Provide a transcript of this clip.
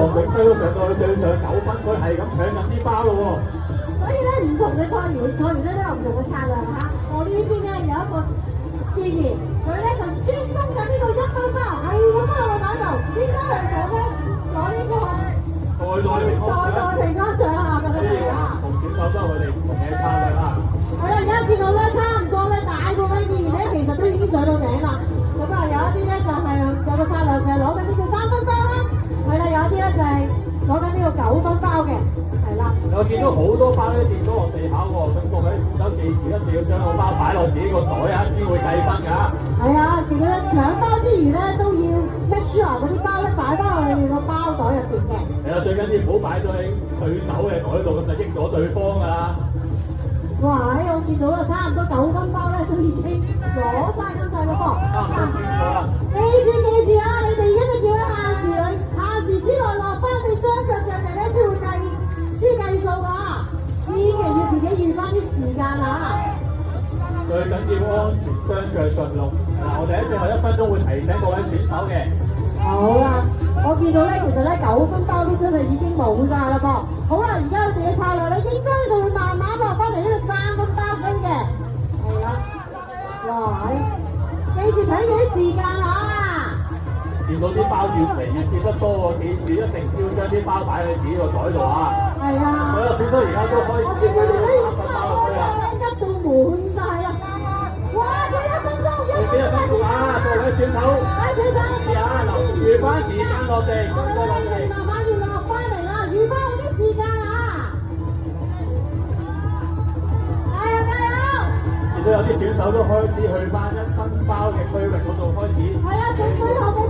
永輝都上到去最上9分，佢係咁搶緊啲包咯喎。所以咧，唔同嘅賽員咧都有唔同嘅策略嚇。我呢邊咧有一個建議，佢咧就專攻緊呢個1分包，係咁喺度打度，應該係想咧攞呢個代平安獎啊咁樣嚟啊！同選手都有佢哋唔同嘅策略啦。係啦，而家見到咧差唔多咧大部分議員咧其實都已經上到頂啦。咁啊有一啲咧就係有個策略就係攞緊呢個3分包啦，係啦，有一啲咧就係攞緊呢個9分包嘅，係啦。我見到好多包咧跌咗落地下喎，咁各位選手記住一定要將個包擺落自己個袋啊，先會計分㗎。係啊，其實搶包之餘咧都要 make sure 嗰啲包咧擺翻落你個包袋入邊嘅。係啊，最緊要唔好擺咗喺對手嘅袋度，咁就益咗對方㗎啦。哇！我見到啦，差唔多9分包咧都已經攞晒咁滯咯噃。記住啊！你哋一定要喺限時之內落翻你雙腳上嚟咧，先計數㗎。千祈要自己預翻啲時間啊！最緊要安全雙腳順路。嗱，我哋喺最後1分鐘會提醒各位選手嘅。好啦，我見到咧，其實咧9分包都真係已經冇晒啦噃。好啦，而家我哋嘅策略咧，應該就會慢慢落翻嚟呢個3分包分嘅。係啦，哇！記住睇住啲時間啊！見到啲包越嚟越跌得多喎，記住一定要將啲包擺喺自己個袋度啊！係啊！所有選手而家都開始我見佢哋咧已經差唔多啦，急到滿晒啦！哇！仲有1分鐘，幾多分鐘啊？各位選手，注意啊！留預翻時間落地，跟住落地。慢慢要落翻嚟啦，預翻好啲時間啊！加油加油！見到有啲選手都開始去翻1分包嘅區域嗰度開始。係啊，最後嘅